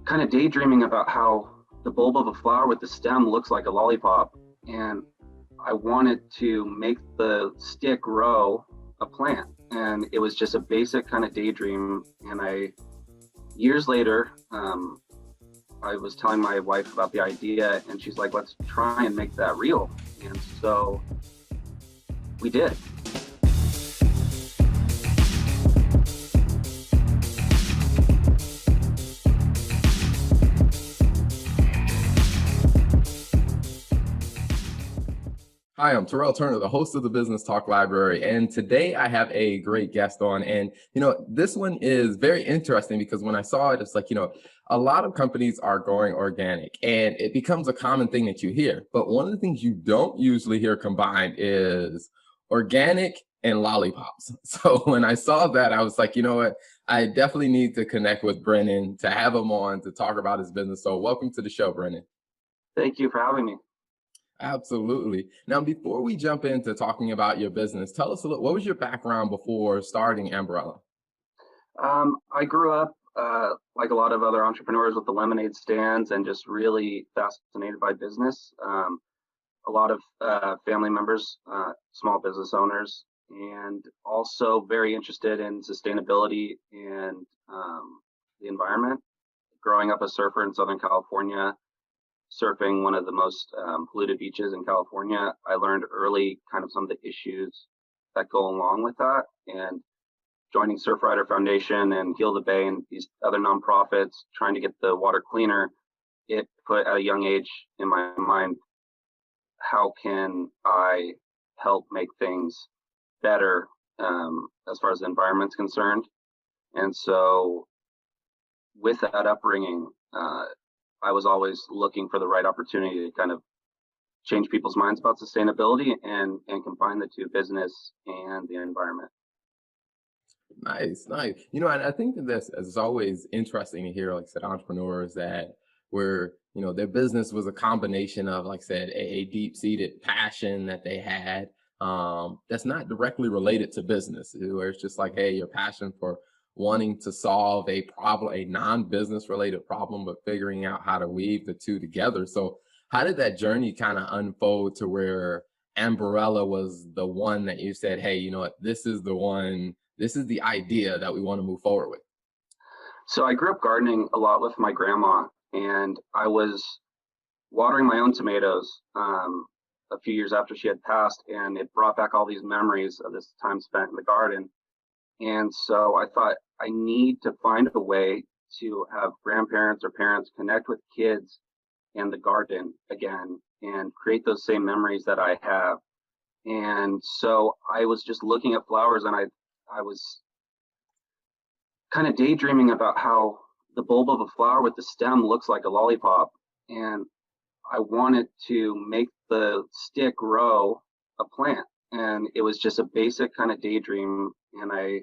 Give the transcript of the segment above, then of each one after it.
kind of daydreaming about how the bulb of a flower with the stem looks like a lollipop, and I wanted to make the stick grow a plant. And it was just a basic kind of daydream. And years later, I was telling my wife about the idea, and she's like, let's try and make that real. And so we did. Hi, I'm Terrell Turner, the host of the Business Talk Library, and today I have a great guest on. And this one is very interesting because when I saw it, it's like, a lot of companies are going organic, and it becomes a common thing that you hear. But one of the things you don't usually hear combined is organic and lollipops. So when I saw that, I was like, you know what? I definitely need to connect with Brennan to have him on to talk about his business. So welcome to the show, Brennan. Thank you for having me. Absolutely. Now, before we jump into talking about your business, tell us what was your background before starting Umbrella? I grew up like a lot of other entrepreneurs with the lemonade stands and just really fascinated by business. A lot of family members, small business owners, and also very interested in sustainability and the environment. Growing up a surfer in Southern California, surfing one of the most polluted beaches in California, I learned early kind of some of the issues that go along with that. And joining Surfrider Foundation and Heal the Bay and these other nonprofits trying to get the water cleaner, it put at a young age in my mind, how can I help make things better as far as the environment's concerned? And so with that upbringing, I was always looking for the right opportunity to kind of change people's minds about sustainability and combine the two, business and the environment. Nice, nice. And I think that this is always interesting to hear, like I said, entrepreneurs that their business was a combination of, like I said, a deep-seated passion that they had that's not directly related to business, where it's just like, hey, your passion for wanting to solve a problem, a non-business related problem, but figuring out how to weave the two together. So how did that journey kind of unfold to where Umbrella was the one that you said, hey, you know what, this is the one, this is the idea that we want to move forward with? So I grew up gardening a lot with my grandma, and I was watering my own tomatoes a few years after she had passed, and it brought back all these memories of this time spent in the garden. And so I thought, I need to find a way to have grandparents or parents connect with kids and the garden again and create those same memories that I have. And so I was just looking at flowers, and I was kind of daydreaming about how the bulb of a flower with the stem looks like a lollipop. And I wanted to make the stick grow a plant. And it was just a basic kind of daydream. And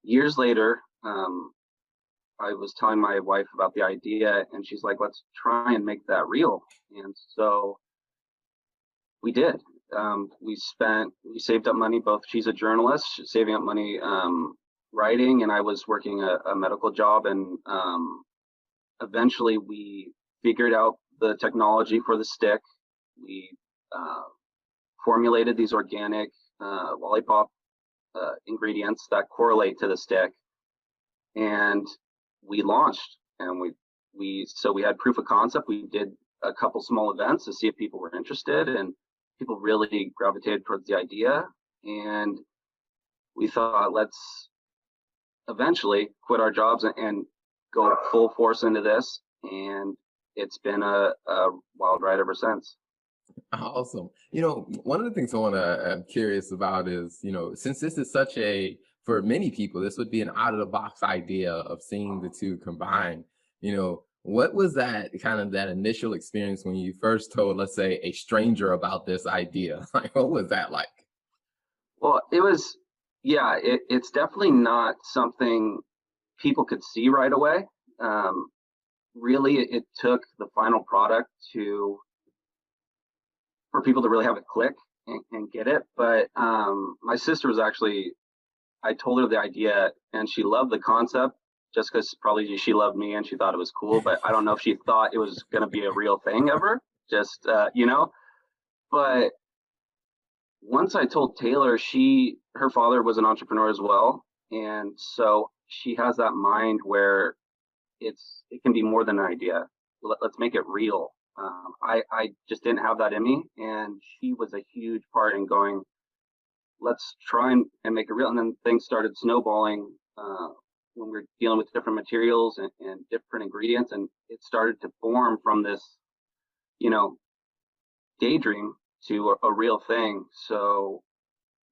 years later, I was telling my wife about the idea, and she's like, let's try and make that real. And so we did. We saved up money, both she's a journalist, saving up money writing, and I was working a medical job. And eventually we figured out the technology for the stick. We formulated these organic lollipop ingredients that correlate to the stick, and we launched. And we had proof of concept. We did a couple small events to see if people were interested, and people really gravitated towards the idea. And we thought, let's eventually quit our jobs and go full force into this. And it's been a wild ride ever since. Awesome. One of the things I'm curious about is, since this is for many people, this would be an out of the box idea of seeing the two combined. What was that initial experience when you first told, let's say, a stranger about this idea? Like, what was that like? Well, it's definitely not something people could see right away. Really, it took the final product for people to really have it click and get it. But my sister was actually, I told her the idea, and she loved the concept just because probably she loved me and she thought it was cool, but I don't know if she thought it was going to be a real thing ever. Just, but once I told Taylor, her father was an entrepreneur as well. And so she has that mind where it can be more than an idea. Let's make it real. I just didn't have that in me. And she was a huge part in going, let's try and make it real. And then things started snowballing when we were dealing with different materials and different ingredients. And it started to form from this, daydream to a real thing. So,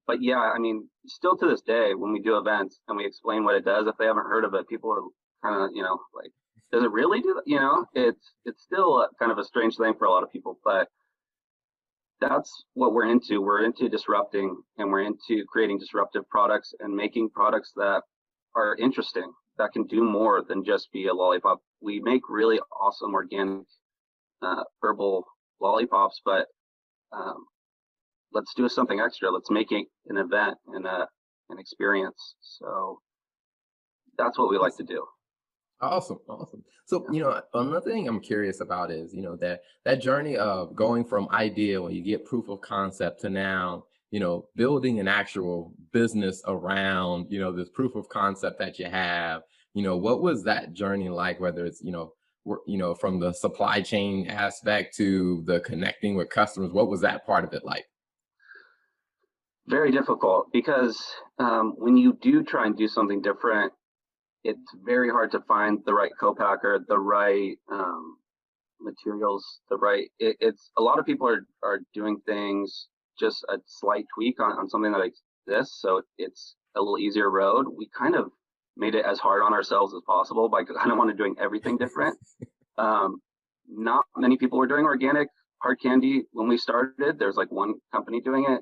but yeah, I mean, still to this day, when we do events and we explain what it does, if they haven't heard of it, people are kind of, like, does it really do that? It's still kind of a strange thing for a lot of people, but that's what we're into. We're into disrupting, and we're into creating disruptive products and making products that are interesting, that can do more than just be a lollipop. We make really awesome organic herbal lollipops, but let's do something extra. Let's make it an event and an experience. So that's what we like to do. Awesome, awesome. So, another thing I'm curious about is, that journey of going from idea when you get proof of concept to now, building an actual business around, this proof of concept that you have. What was that journey like? Whether it's, from the supply chain aspect to the connecting with customers, what was that part of it like? Very difficult because when you do try and do something different, it's very hard to find the right co-packer, the right materials, it's a lot of people are doing things, just a slight tweak on something that exists. So it's a little easier road. We kind of made it as hard on ourselves as possible by kind of doing everything different. Not many people were doing organic hard candy when we started. There's like one company doing it.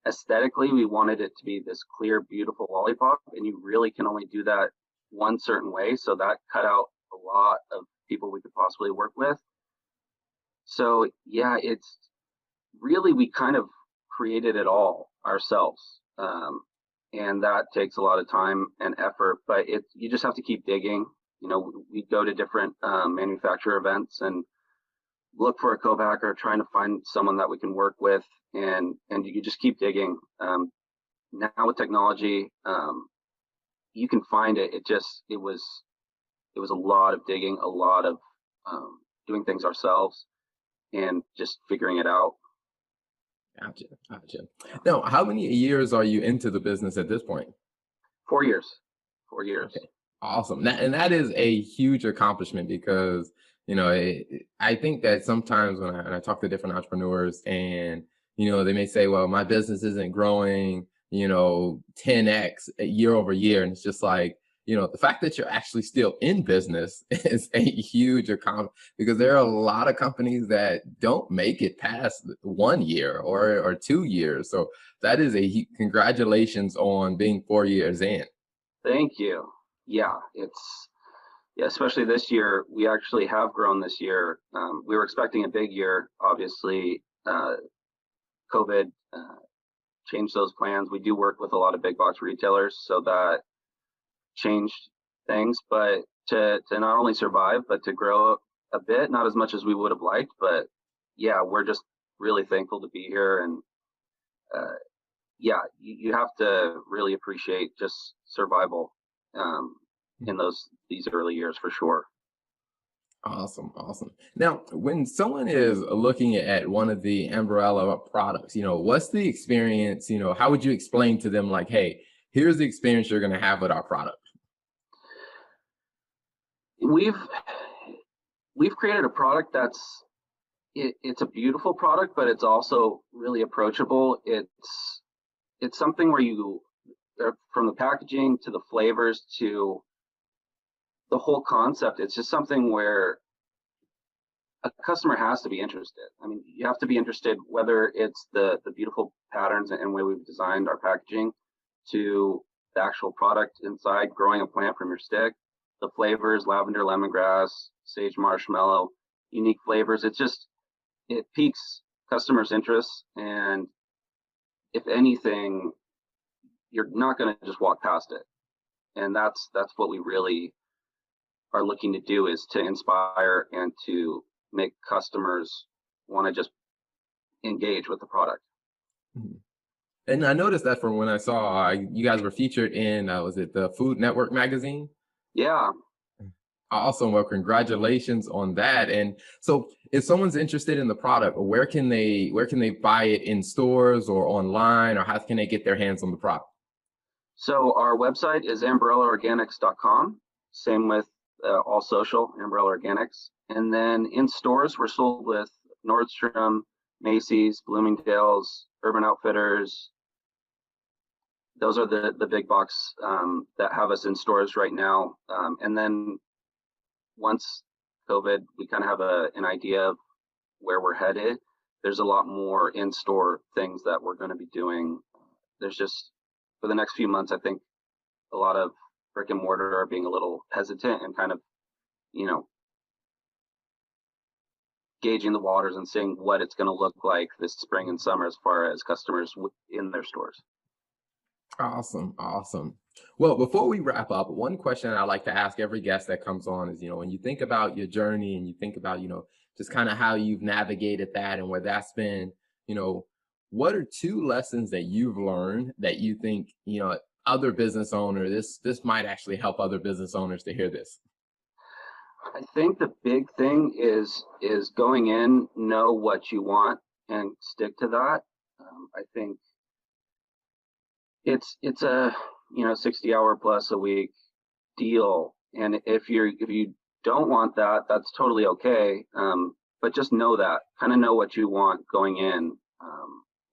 Aesthetically, we wanted it to be this clear, beautiful lollipop, and you really can only do that one certain way. So that cut out a lot of people we could possibly work with. So yeah, it's really, we kind of created it all ourselves. And that takes a lot of time and effort, but you just have to keep digging. We go to different manufacturer events and look for a co-packer, trying to find someone that we can work with, and you just keep digging. Now with technology, you can find it. It was a lot of digging, a lot of doing things ourselves, and just figuring it out. Gotcha, gotcha. Now, how many years are you into the business at this point? 4 years. 4 years. Okay, awesome. And that is a huge accomplishment because, I think that sometimes when I talk to different entrepreneurs and, they may say, well, my business isn't growing, 10x year over year. And it's just like, the fact that you're actually still in business is a huge accomplishment because there are a lot of companies that don't make it past 1 year or 2 years. So that is congratulations on being 4 years in. Thank you. Yeah, especially this year. We actually have grown this year. We were expecting a big year. Obviously, COVID changed those plans. We do work with a lot of big box retailers, so that changed things. But to not only survive, but to grow a bit, not as much as we would have liked, but yeah, we're just really thankful to be here. And yeah, you have to really appreciate just survival in these early years for sure. Awesome, awesome. Now, when someone is looking at one of the umbrella products, what's the experience? How would you explain to them, like, hey, here's the experience you're going to have with our product? We've created a product it's a beautiful product, but it's also really approachable. It's something where from the packaging to the flavors to the whole concept, it's just something where a customer has to be interested. I mean, you have to be interested, whether it's the beautiful patterns and way we've designed our packaging, to the actual product inside, growing a plant from your stick, the flavors, lavender, lemongrass, sage, marshmallow, unique flavors. It piques customers' interest. And if anything, you're not going to just walk past it. And that's what we really are looking to do, is to inspire and to make customers want to just engage with the product. Mhm. And I noticed that from when I saw you guys were featured in, was it the Food Network magazine? Yeah. Awesome. Well, congratulations on that. And so if someone's interested in the product, where can they buy it, in stores or online, or how can they get their hands on the product? So our website is umbrellaorganics.com. Same with all social, Umbrella Organics. And then in stores, we're sold with Nordstrom, Macy's, Bloomingdale's, Urban Outfitters. Those are the big box that have us in stores right now. And then once COVID, we kind of have an idea of where we're headed. There's a lot more in-store things that we're going to be doing. There's just, for the next few months, I think a lot of brick and mortar are being a little hesitant and kind of, gauging the waters and seeing what it's going to look like this spring and summer as far as customers in their stores. Awesome. Awesome. Well, before we wrap up, one question I like to ask every guest that comes on is, when you think about your journey and you think about, just kind of how you've navigated that and where that's been, what are 2 lessons that you've learned that you think, other business owners, this might actually help other business owners to hear this? I think the big thing is going in, know what you want and stick to that. I think it's a 60-hour plus a week deal, and if you don't want that, that's totally okay. But just know what you want going in.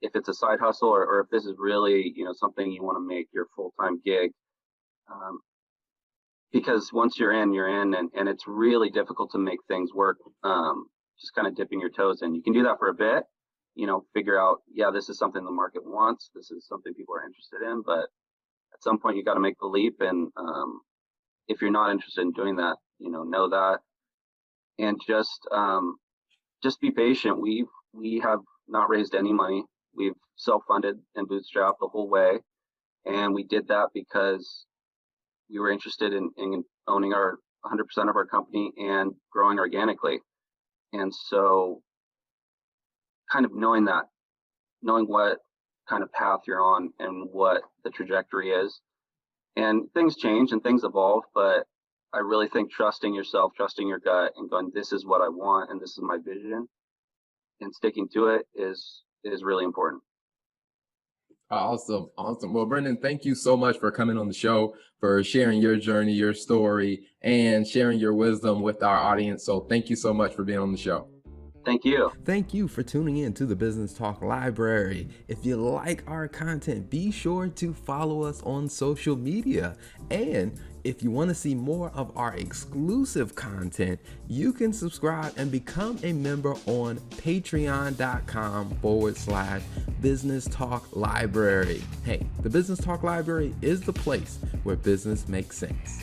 If it's a side hustle or if this is really something you want to make your full-time gig. Because once you're in, and it's really difficult to make things work. Just kind of dipping your toes in. You can do that for a bit, figure out, this is something the market wants. This is something people are interested in. But at some point, you got to make the leap. And if you're not interested in doing that, know that, and just be patient. We have not raised any money. We've self-funded and bootstrapped the whole way, and we did that because we were interested in owning our 100% of our company and growing organically. And so kind of knowing what kind of path you're on and what the trajectory is. And things change and things evolve, but I really think trusting yourself, trusting your gut, and going, this is what I want and this is my vision, and sticking to it is really important. Awesome. Awesome. Well, Brennan, thank you so much for coming on the show, for sharing your journey, your story, and sharing your wisdom with our audience. So thank you so much for being on the show. Thank you. Thank you for tuning in to the Business Talk Library. If you like our content, be sure to follow us on social media. And if you want to see more of our exclusive content, you can subscribe and become a member on patreon.com/Business Talk Library. Hey, the Business Talk Library is the place where business makes sense.